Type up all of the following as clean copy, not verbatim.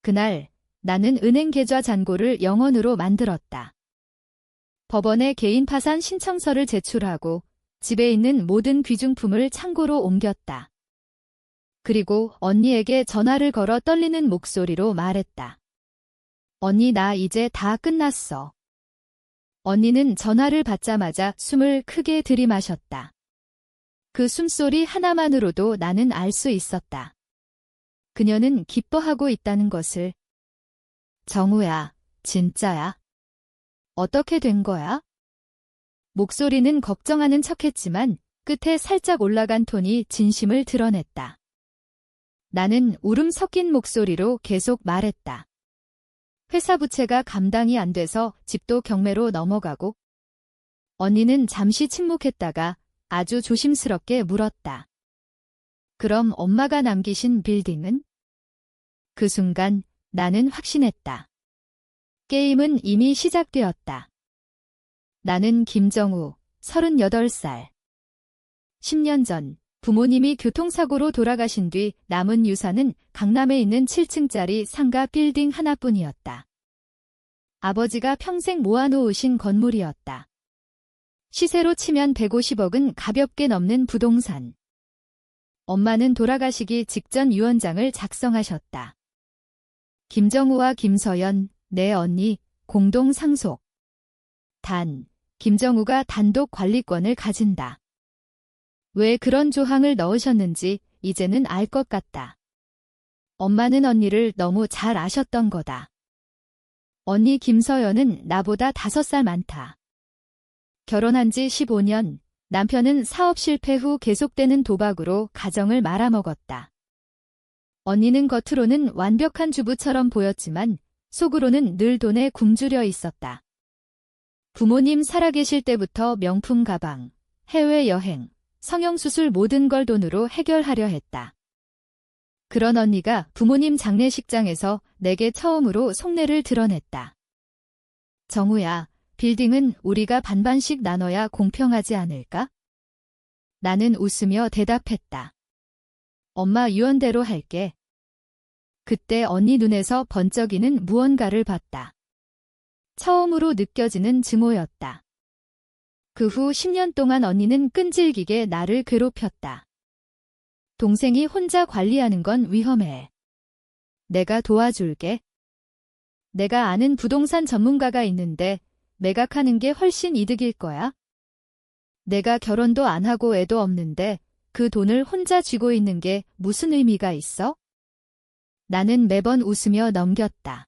그날 나는 은행 계좌 잔고를 영원으로 만들었다. 법원에 개인 파산 신청서를 제출하고 집에 있는 모든 귀중품을 창고로 옮겼다. 그리고 언니에게 전화를 걸어 떨리는 목소리로 말했다. 언니, 나 이제 다 끝났어. 언니는 전화를 받자마자 숨을 크게 들이마셨다. 그 숨소리 하나만으로도 나는 알 수 있었다. 그녀는 기뻐하고 있다는 것을. 정우야, 진짜야? 어떻게 된 거야? 목소리는 걱정하는 척했지만 끝에 살짝 올라간 톤이 진심을 드러냈다. 나는 울음 섞인 목소리로 계속 말했다. 회사 부채가 감당이 안 돼서 집도 경매로 넘어가고. 언니는 잠시 침묵했다가 아주 조심스럽게 물었다. 그럼 엄마가 남기신 빌딩은? 그 순간 나는 확신했다. 게임은 이미 시작되었다. 나는 김정우, 38살. 10년 전 부모님이 교통사고로 돌아가신 뒤 남은 유산은 강남에 있는 7층짜리 상가 빌딩 하나뿐이었다. 아버지가 평생 모아놓으신 건물이었다. 시세로 치면 150억은 가볍게 넘는 부동산. 엄마는 돌아가시기 직전 유언장을 작성하셨다. 김정우와 김서연, 내 언니, 공동 상속. 단, 김정우가 단독 관리권을 가진다. 왜 그런 조항을 넣으셨는지 이제는 알 것 같다. 엄마는 언니를 너무 잘 아셨던 거다. 언니 김서연은 나보다 5살 많다. 결혼한 지 15년, 남편은 사업 실패 후 계속되는 도박으로 가정을 말아먹었다. 언니는 겉으로는 완벽한 주부처럼 보였지만 속으로는 늘 돈에 굶주려 있었다. 부모님 살아계실 때부터 명품 가방, 해외여행, 성형수술 모든 걸 돈으로 해결하려 했다. 그런 언니가 부모님 장례식장에서 내게 처음으로 속내를 드러냈다. 정우야, 빌딩은 우리가 반반씩 나눠야 공평하지 않을까? 나는 웃으며 대답했다. 엄마 유언대로 할게. 그때 언니 눈에서 번쩍이는 무언가를 봤다. 처음으로 느껴지는 증오였다. 그 후 10년 동안 언니는 끈질기게 나를 괴롭혔다. 동생이 혼자 관리하는 건 위험해. 내가 도와줄게. 내가 아는 부동산 전문가가 있는데 매각하는 게 훨씬 이득일 거야. 내가 결혼도 안 하고 애도 없는데 그 돈을 혼자 쥐고 있는 게 무슨 의미가 있어? 나는 매번 웃으며 넘겼다.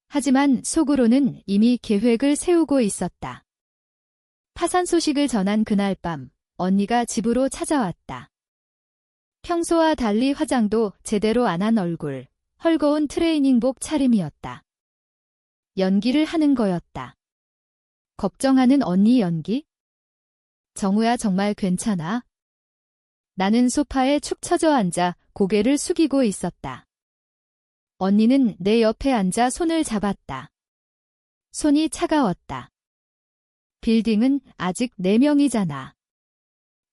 하지만 속으로는 이미 계획을 세우고 있었다. 파산 소식을 전한 그날 밤, 언니가 집으로 찾아왔다. 평소와 달리 화장도 제대로 안 한 얼굴, 헐거운 트레이닝복 차림이었다. 연기를 하는 거였다. 걱정하는 언니 연기? 정우야, 정말 괜찮아? 나는 소파에 축 처져 앉아 고개를 숙이고 있었다. 언니는 내 옆에 앉아 손을 잡았다. 손이 차가웠다. 빌딩은 아직 4명이잖아.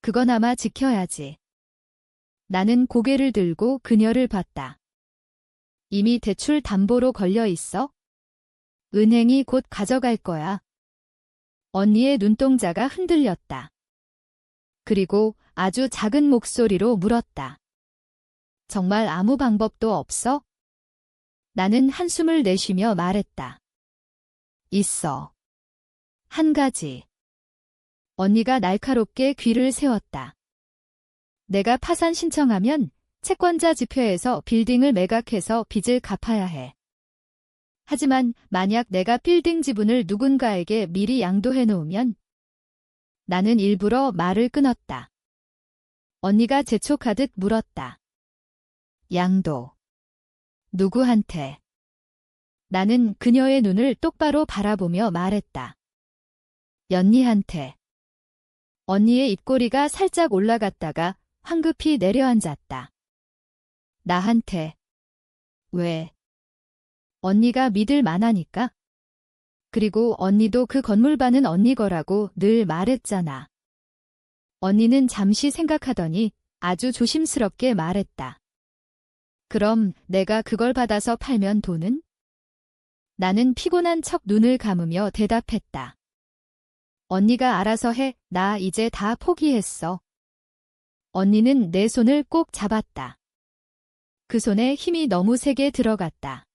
그건 아마 지켜야지. 나는 고개를 들고 그녀를 봤다. 이미 대출 담보로 걸려 있어? 은행이 곧 가져갈 거야. 언니의 눈동자가 흔들렸다. 그리고 아주 작은 목소리로 물었다. 정말 아무 방법도 없어? 나는 한숨을 내쉬며 말했다. 있어. 한 가지. 언니가 날카롭게 귀를 세웠다. 내가 파산 신청하면 채권자 지표에서 빌딩을 매각해서 빚을 갚아야 해. 하지만 만약 내가 빌딩 지분을 누군가에게 미리 양도해 놓으면? 나는 일부러 말을 끊었다. 언니가 재촉하듯 물었다. 양도. 누구한테? 나는 그녀의 눈을 똑바로 바라보며 말했다. 연니한테. 언니의 입꼬리가 살짝 올라갔다가 황급히 내려앉았다. 나한테. 왜? 언니가 믿을 만하니까? 그리고 언니도 그 건물반은 언니 거라고 늘 말했잖아. 언니는 잠시 생각하더니 아주 조심스럽게 말했다. 그럼 내가 그걸 받아서 팔면 돈은? 나는 피곤한 척 눈을 감으며 대답했다. 언니가 알아서 해. 나 이제 다 포기했어. 언니는 내 손을 꼭 잡았다. 그 손에 힘이 너무 세게 들어갔다.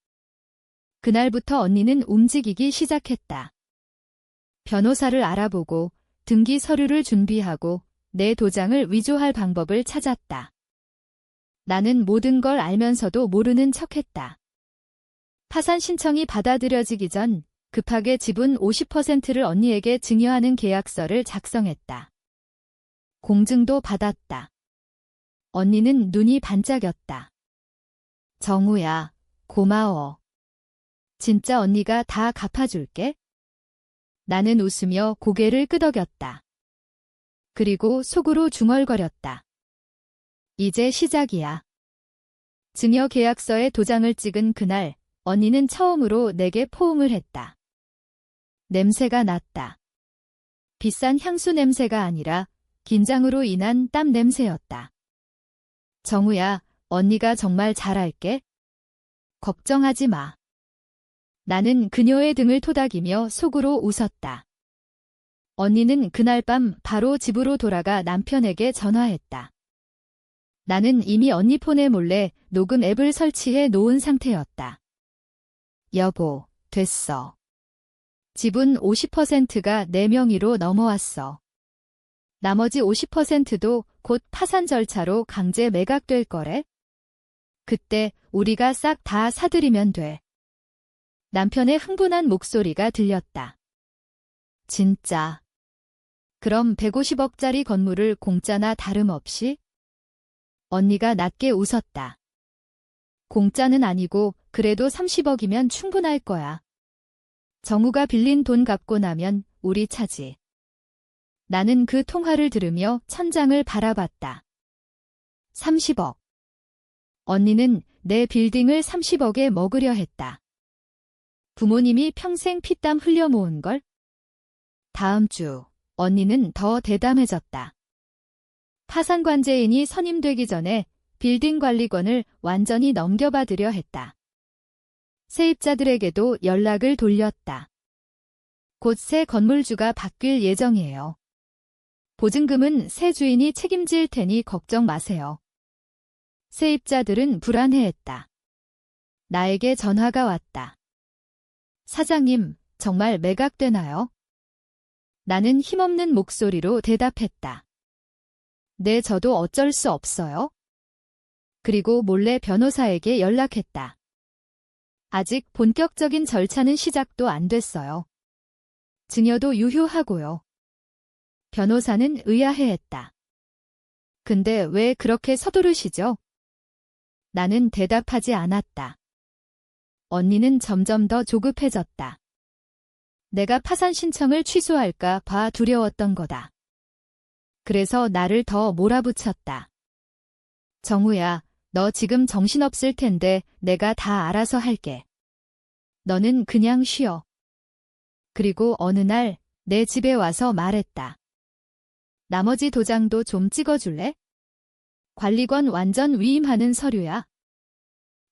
그날부터 언니는 움직이기 시작했다. 변호사를 알아보고 등기 서류를 준비하고 내 도장을 위조할 방법을 찾았다. 나는 모든 걸 알면서도 모르는 척했다. 파산 신청이 받아들여지기 전 급하게 지분 50%를 언니에게 증여하는 계약서를 작성했다. 공증도 받았다. 언니는 눈이 반짝였다. 정우야, 고마워. 진짜 언니가 다 갚아줄게. 나는 웃으며 고개를 끄덕였다. 그리고 속으로 중얼거렸다. 이제 시작이야. 증여 계약서에 도장을 찍은 그날, 언니는 처음으로 내게 포옹을 했다. 냄새가 났다. 비싼 향수 냄새가 아니라 긴장으로 인한 땀 냄새였다. 정우야, 언니가 정말 잘할게. 걱정하지 마. 나는 그녀의 등을 토닥이며 속으로 웃었다. 언니는 그날 밤 바로 집으로 돌아가 남편에게 전화했다. 나는 이미 언니 폰에 몰래 녹음 앱을 설치해 놓은 상태였다. 여보, 됐어. 지분 50%가 내 명의로 넘어왔어. 나머지 50%도 곧 파산 절차로 강제 매각될 거래. 그때 우리가 싹 다 사들이면 돼. 남편의 흥분한 목소리가 들렸다. 진짜. 그럼 150억짜리 건물을 공짜나 다름없이? 언니가 낮게 웃었다. 공짜는 아니고 그래도 30억이면 충분할 거야. 정우가 빌린 돈 갚고 나면 우리 차지. 나는 그 통화를 들으며 천장을 바라봤다. 30억. 언니는 내 빌딩을 30억에 먹으려 했다. 부모님이 평생 피땀 흘려 모은 걸? 다음 주, 언니는 더 대담해졌다. 파산관제인이 선임되기 전에 빌딩 관리권을 완전히 넘겨받으려 했다. 세입자들에게도 연락을 돌렸다. 곧 새 건물주가 바뀔 예정이에요. 보증금은 새 주인이 책임질 테니 걱정 마세요. 세입자들은 불안해했다. 나에게 전화가 왔다. 사장님, 정말 매각되나요? 나는 힘없는 목소리로 대답했다. 네, 저도 어쩔 수 없어요. 그리고 몰래 변호사에게 연락했다. 아직 본격적인 절차는 시작도 안 됐어요. 증여도 유효하고요. 변호사는 의아해했다. 근데 왜 그렇게 서두르시죠? 나는 대답하지 않았다. 언니는 점점 더 조급해졌다. 내가 파산 신청을 취소할까 봐 두려웠던 거다. 그래서 나를 더 몰아붙였다. 정우야, 너 지금 정신없을 텐데 내가 다 알아서 할게. 너는 그냥 쉬어. 그리고 어느 날 내 집에 와서 말했다. 나머지 도장도 좀 찍어줄래? 관리권 완전 위임하는 서류야.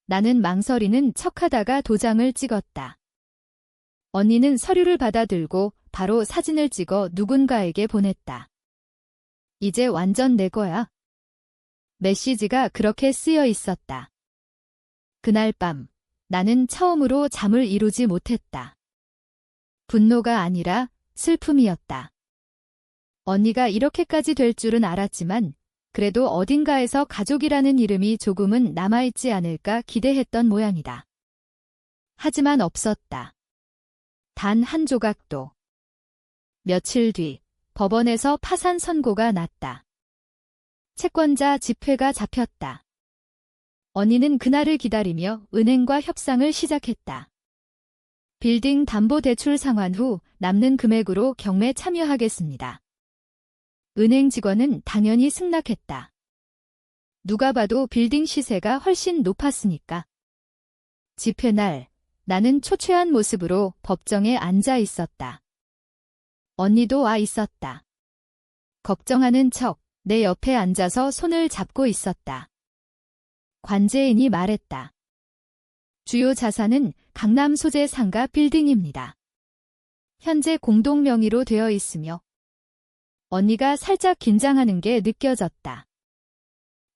나는 망설이는 척하다가 도장을 찍었다. 언니는 서류를 받아들고 바로 사진을 찍어 누군가에게 보냈다. 이제 완전 내 거야. 메시지가 그렇게 쓰여 있었다. 그날 밤 나는 처음으로 잠을 이루지 못했다. 분노가 아니라 슬픔이었다. 언니가 이렇게까지 될 줄은 알았지만 그래도 어딘가에서 가족이라는 이름이 조금은 남아있지 않을까 기대했던 모양이다. 하지만 없었다. 단 한 조각도. 며칠 뒤 법원에서 파산 선고가 났다. 채권자 집회가 잡혔다. 언니는 그날을 기다리며 은행과 협상을 시작했다. 빌딩 담보대출 상환 후 남는 금액으로 경매 참여하겠습니다. 은행 직원은 당연히 승낙했다. 누가 봐도 빌딩 시세가 훨씬 높았으니까. 집회 날 나는 초췌한 모습으로 법정에 앉아 있었다. 언니도 와 있었다. 걱정하는 척 내 옆에 앉아서 손을 잡고 있었다. 관제인이 말했다. 주요 자산은 강남 소재 상가 빌딩입니다. 현재 공동 명의로 되어 있으며 언니가 살짝 긴장하는 게 느껴졌다.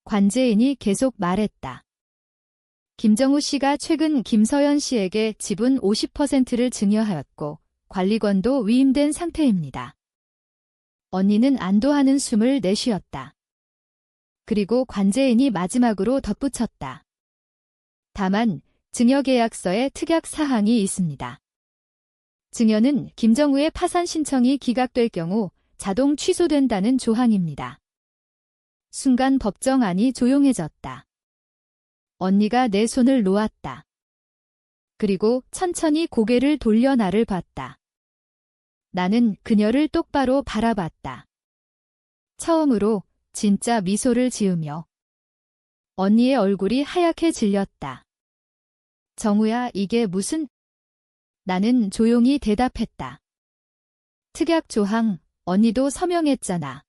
관제인이 계속 말했다. 김정우 씨가 최근 김서연 씨에게 지분 50%를 증여하였고 관리권도 위임된 상태입니다. 언니는 안도하는 숨을 내쉬었다. 그리고 관제인이 마지막으로 덧붙였다. 다만 증여계약서에 특약 사항이 있습니다. 증여는 김정우의 파산 신청이 기각될 경우 자동 취소된다는 조항입니다. 순간 법정안이 조용해졌다. 언니가 내 손을 놓았다. 그리고 천천히 고개를 돌려 나를 봤다. 나는 그녀를 똑바로 바라봤다. 처음으로 진짜 미소를 지으며 언니의 얼굴이 하얗게 질렸다. 정우야, 이게 무슨... 나는 조용히 대답했다. 특약 조항, 언니도 서명했잖아.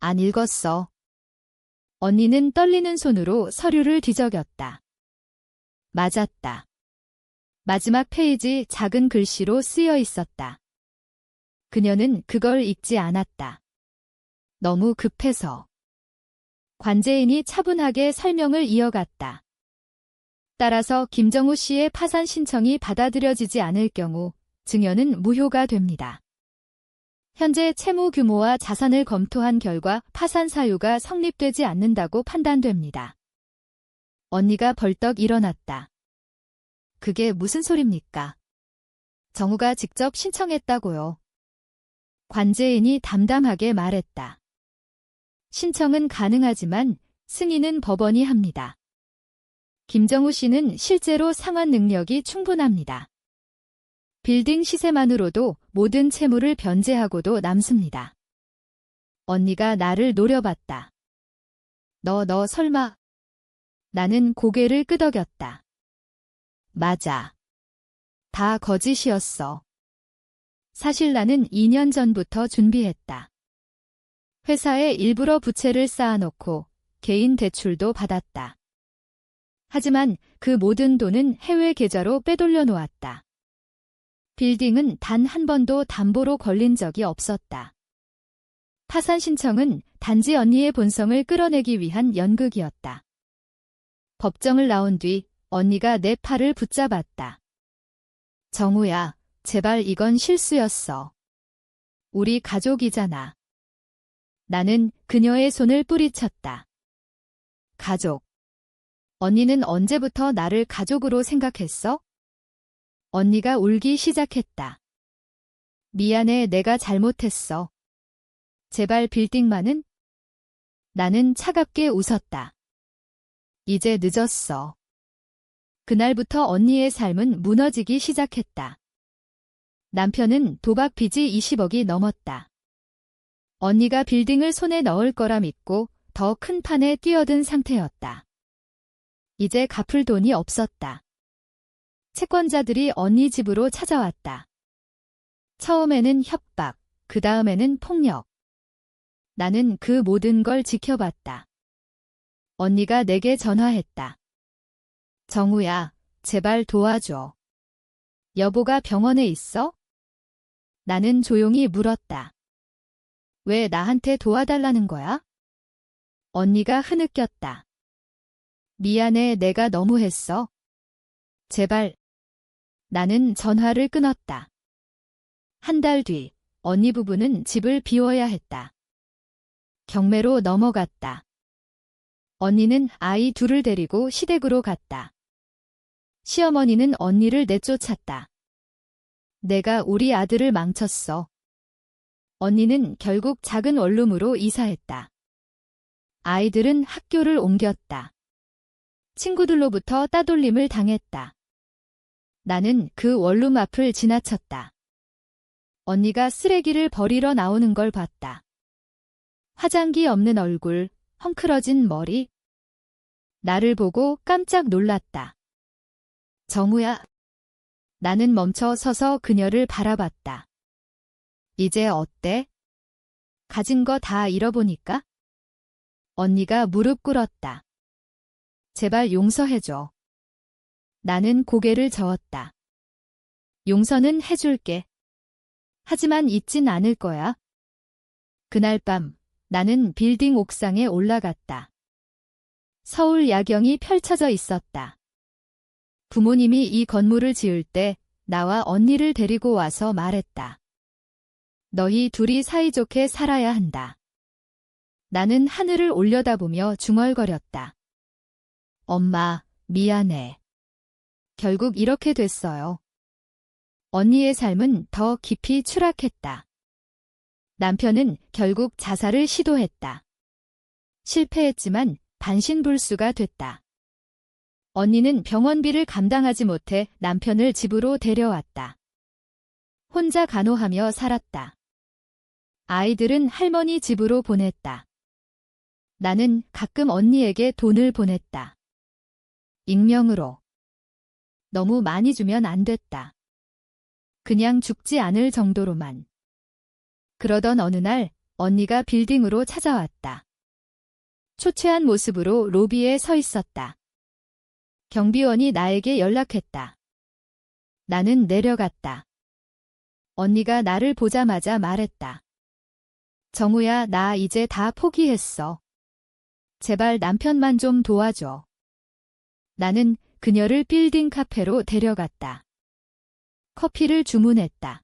안 읽었어. 언니는 떨리는 손으로 서류를 뒤적였다. 맞았다. 마지막 페이지 작은 글씨로 쓰여 있었다. 그녀는 그걸 읽지 않았다. 너무 급해서. 관제인이 차분하게 설명을 이어갔다. 따라서 김정우 씨의 파산 신청이 받아들여지지 않을 경우 증여는 무효가 됩니다. 현재 채무 규모와 자산을 검토한 결과 파산 사유가 성립되지 않는다고 판단됩니다. 언니가 벌떡 일어났다. 그게 무슨 소립니까? 정우가 직접 신청했다고요. 관제인이 담담하게 말했다. 신청은 가능하지만 승인은 법원이 합니다. 김정우 씨는 실제로 상환 능력이 충분합니다. 빌딩 시세만으로도 모든 채무를 변제하고도 남습니다. 언니가 나를 노려봤다. 너 설마... 나는 고개를 끄덕였다. 맞아. 다 거짓이었어. 사실 나는 2년 전부터 준비했다. 회사에 일부러 부채를 쌓아놓고 개인 대출도 받았다. 하지만 그 모든 돈은 해외 계좌로 빼돌려 놓았다. 빌딩은 단 한 번도 담보로 걸린 적이 없었다. 파산 신청은 단지 언니의 본성을 끌어내기 위한 연극이었다. 법정을 나온 뒤 언니가 내 팔을 붙잡았다. 정우야, 제발 이건 실수였어. 우리 가족이잖아. 나는 그녀의 손을 뿌리쳤다. 가족. 언니는 언제부터 나를 가족으로 생각했어? 언니가 울기 시작했다. 미안해, 내가 잘못했어. 제발 빌딩만은? 나는 차갑게 웃었다. 이제 늦었어. 그날부터 언니의 삶은 무너지기 시작했다. 남편은 도박 빚이 20억이 넘었다. 언니가 빌딩을 손에 넣을 거라 믿고 더 큰 판에 뛰어든 상태였다. 이제 갚을 돈이 없었다. 채권자들이 언니 집으로 찾아왔다. 처음에는 협박, 그 다음에는 폭력. 나는 그 모든 걸 지켜봤다. 언니가 내게 전화했다. 정우야, 제발 도와줘. 여보가 병원에 있어? 나는 조용히 물었다. 왜 나한테 도와달라는 거야? 언니가 흐느꼈다. 미안해, 내가 너무했어. 제발. 나는 전화를 끊었다. 한 달 뒤, 언니 부부는 집을 비워야 했다. 경매로 넘어갔다. 언니는 아이 둘을 데리고 시댁으로 갔다. 시어머니는 언니를 내쫓았다. 내가 우리 아들을 망쳤어. 언니는 결국 작은 원룸으로 이사했다. 아이들은 학교를 옮겼다. 친구들로부터 따돌림을 당했다. 나는 그 원룸 앞을 지나쳤다. 언니가 쓰레기를 버리러 나오는 걸 봤다. 화장기 없는 얼굴, 헝클어진 머리. 나를 보고 깜짝 놀랐다. 정우야. 나는 멈춰 서서 그녀를 바라봤다. 이제 어때? 가진 거 다 잃어보니까? 언니가 무릎 꿇었다. 제발 용서해줘. 나는 고개를 저었다. 용서는 해줄게. 하지만 잊진 않을 거야. 그날 밤 나는 빌딩 옥상에 올라갔다. 서울 야경이 펼쳐져 있었다. 부모님이 이 건물을 지을 때 나와 언니를 데리고 와서 말했다. 너희 둘이 사이좋게 살아야 한다. 나는 하늘을 올려다보며 중얼거렸다. 엄마, 미안해. 결국 이렇게 됐어요. 언니의 삶은 더 깊이 추락했다. 남편은 결국 자살을 시도했다. 실패했지만 반신불수가 됐다. 언니는 병원비를 감당하지 못해 남편을 집으로 데려왔다. 혼자 간호하며 살았다. 아이들은 할머니 집으로 보냈다. 나는 가끔 언니에게 돈을 보냈다. 익명으로. 너무 많이 주면 안 됐다. 그냥 죽지 않을 정도로만. 그러던 어느 날 언니가 빌딩으로 찾아왔다. 초췌한 모습으로 로비에 서 있었다. 경비원이 나에게 연락했다. 나는 내려갔다. 언니가 나를 보자마자 말했다. 정우야, 나 이제 다 포기했어. 제발 남편만 좀 도와줘. 나는 그녀를 빌딩 카페로 데려갔다. 커피를 주문했다.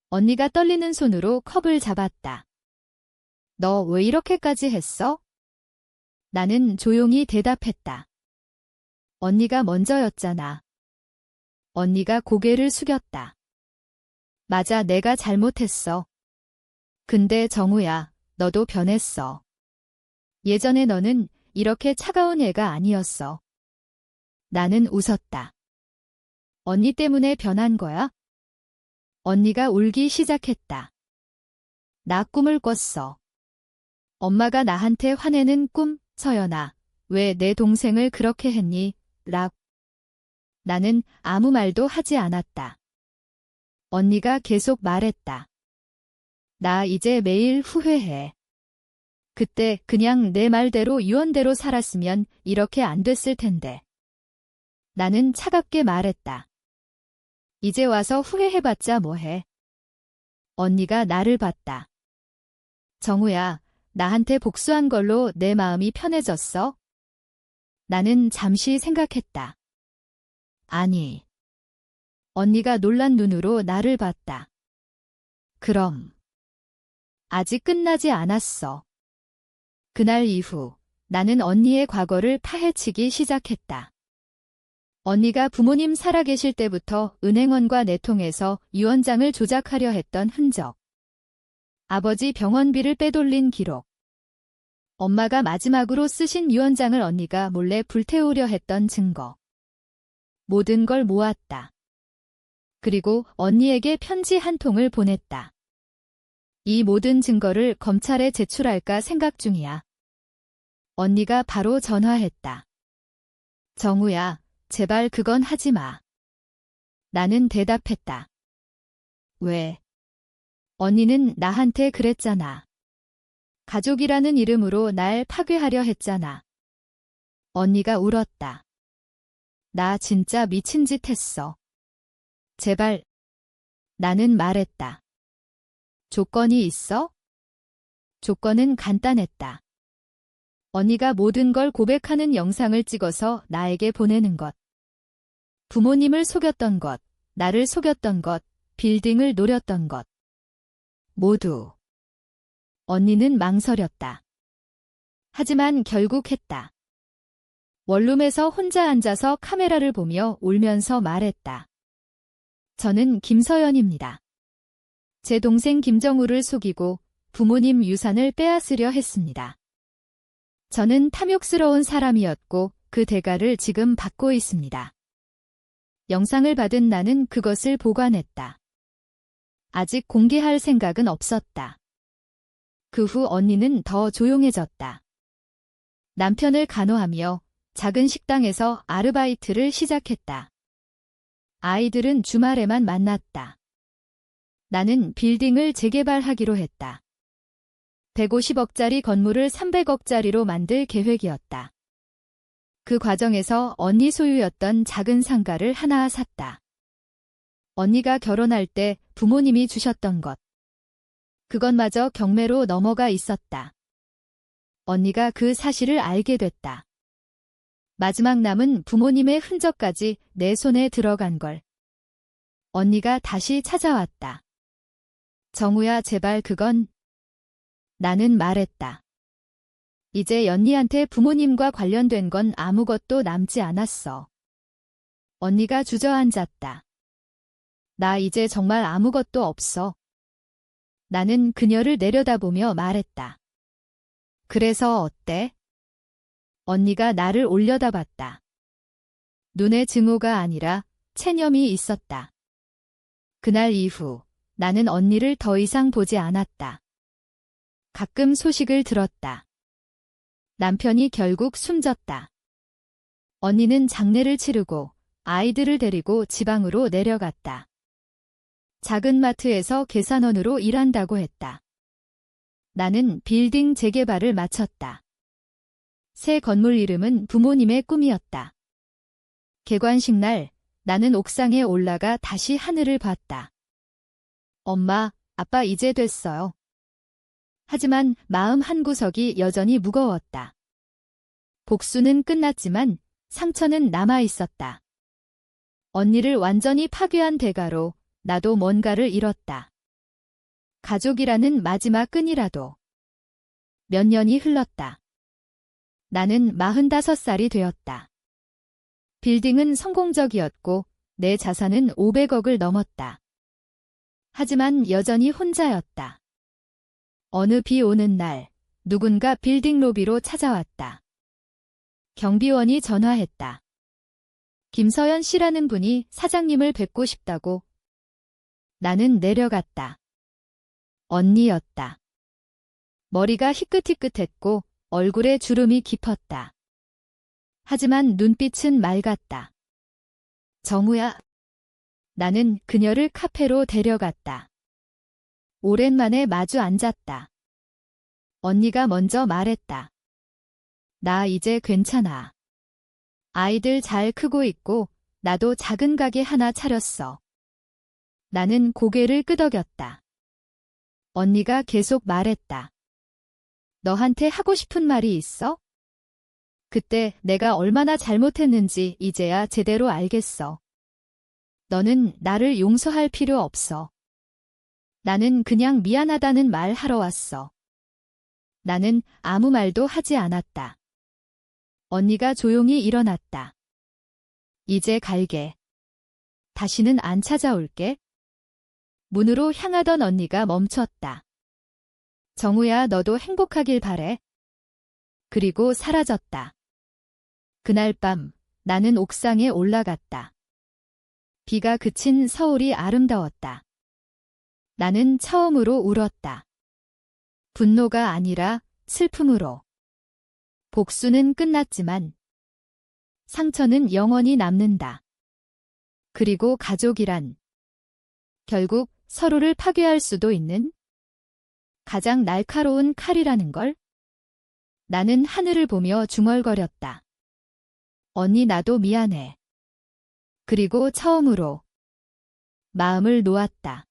언니가 떨리는 손으로 컵을 잡았다. 너 왜 이렇게까지 했어? 나는 조용히 대답했다. 언니가 먼저였잖아. 언니가 고개를 숙였다. 맞아, 내가 잘못했어. 근데 정우야, 너도 변했어. 예전에 너는 이렇게 차가운 애가 아니었어. 나는 웃었다. 언니 때문에 변한 거야? 언니가 울기 시작했다. 나 꿈을 꿨어. 엄마가 나한테 화내는 꿈, 서연아, 왜 내 동생을 그렇게 했니? 락. 나는 아무 말도 하지 않았다. 언니가 계속 말했다. 나 이제 매일 후회해. 그때 그냥 내 말대로 유언대로 살았으면 이렇게 안 됐을 텐데. 나는 차갑게 말했다. 이제 와서 후회해봤자 뭐해. 언니가 나를 봤다. 정우야, 나한테 복수한 걸로 내 마음이 편해졌어? 나는 잠시 생각했다. 아니. 언니가 놀란 눈으로 나를 봤다. 그럼. 아직 끝나지 않았어. 그날 이후 나는 언니의 과거를 파헤치기 시작했다. 언니가 부모님 살아계실 때부터 은행원과 내통해서 유언장을 조작하려 했던 흔적. 아버지 병원비를 빼돌린 기록. 엄마가 마지막으로 쓰신 유언장을 언니가 몰래 불태우려 했던 증거. 모든 걸 모았다. 그리고 언니에게 편지 한 통을 보냈다. 이 모든 증거를 검찰에 제출할까 생각 중이야. 언니가 바로 전화했다. 정우야, 제발 그건 하지 마. 나는 대답했다. 왜? 언니는 나한테 그랬잖아. 가족이라는 이름으로 날 파괴하려 했잖아. 언니가 울었다. 나 진짜 미친 짓 했어. 제발. 나는 말했다. 조건이 있어? 조건은 간단했다. 언니가 모든 걸 고백하는 영상을 찍어서 나에게 보내는 것. 부모님을 속였던 것, 나를 속였던 것, 빌딩을 노렸던 것. 모두. 언니는 망설였다. 하지만 결국 했다. 원룸에서 혼자 앉아서 카메라를 보며 울면서 말했다. 저는 김서연입니다. 제 동생 김정우를 속이고 부모님 유산을 빼앗으려 했습니다. 저는 탐욕스러운 사람이었고 그 대가를 지금 받고 있습니다. 영상을 받은 나는 그것을 보관했다. 아직 공개할 생각은 없었다. 그 후 언니는 더 조용해졌다. 남편을 간호하며 작은 식당에서 아르바이트를 시작했다. 아이들은 주말에만 만났다. 나는 빌딩을 재개발하기로 했다. 150억짜리 건물을 300억짜리로 만들 계획이었다. 그 과정에서 언니 소유였던 작은 상가를 하나 샀다. 언니가 결혼할 때 부모님이 주셨던 것. 그것마저 경매로 넘어가 있었다. 언니가 그 사실을 알게 됐다. 마지막 남은 부모님의 흔적까지 내 손에 들어간 걸. 언니가 다시 찾아왔다. 정우야, 제발 그건. 나는 말했다. 이제 연니한테 부모님과 관련된 건 아무것도 남지 않았어. 언니가 주저앉았다. 나 이제 정말 아무것도 없어. 나는 그녀를 내려다보며 말했다. 그래서 어때? 언니가 나를 올려다봤다. 눈에 증오가 아니라 체념이 있었다. 그날 이후 나는 언니를 더 이상 보지 않았다. 가끔 소식을 들었다. 남편이 결국 숨졌다. 언니는 장례를 치르고 아이들을 데리고 지방으로 내려갔다. 작은 마트에서 계산원으로 일한다고 했다. 나는 빌딩 재개발을 마쳤다. 새 건물 이름은 부모님의 꿈이었다. 개관식 날 나는 옥상에 올라가 다시 하늘을 봤다. 엄마, 아빠 이제 됐어요. 하지만 마음 한구석이 여전히 무거웠다. 복수는 끝났지만 상처는 남아 있었다. 언니를 완전히 파괴한 대가로 나도 뭔가를 잃었다. 가족이라는 마지막 끈이라도. 몇 년이 흘렀다. 나는 45살이 되었다. 빌딩은 성공적이었고 내 자산은 500억을 넘었다. 하지만 여전히 혼자였다. 어느 비 오는 날 누군가 빌딩 로비로 찾아왔다. 경비원이 전화했다. 김서연 씨라는 분이 사장님을 뵙고 싶다고. 나는 내려갔다. 언니였다. 머리가 희끗희끗했고 얼굴에 주름이 깊었다. 하지만 눈빛은 맑았다. 정우야. 나는 그녀를 카페로 데려갔다. 오랜만에 마주 앉았다. 언니가 먼저 말했다. 나 이제 괜찮아. 아이들 잘 크고 있고 나도 작은 가게 하나 차렸어. 나는 고개를 끄덕였다. 언니가 계속 말했다. 너한테 하고 싶은 말이 있어? 그때 내가 얼마나 잘못했는지 이제야 제대로 알겠어. 너는 나를 용서할 필요 없어. 나는 그냥 미안하다는 말 하러 왔어. 나는 아무 말도 하지 않았다. 언니가 조용히 일어났다. 이제 갈게. 다시는 안 찾아올게. 문으로 향하던 언니가 멈췄다. 정우야, 너도 행복하길 바래. 그리고 사라졌다. 그날 밤 나는 옥상에 올라갔다. 비가 그친 서울이 아름다웠다. 나는 처음으로 울었다. 분노가 아니라 슬픔으로. 복수는 끝났지만 상처는 영원히 남는다. 그리고 가족이란 결국 서로를 파괴할 수도 있는 가장 날카로운 칼이라는 걸. 나는 하늘을 보며 중얼거렸다. 언니, 나도 미안해. 그리고 처음으로 마음을 놓았다.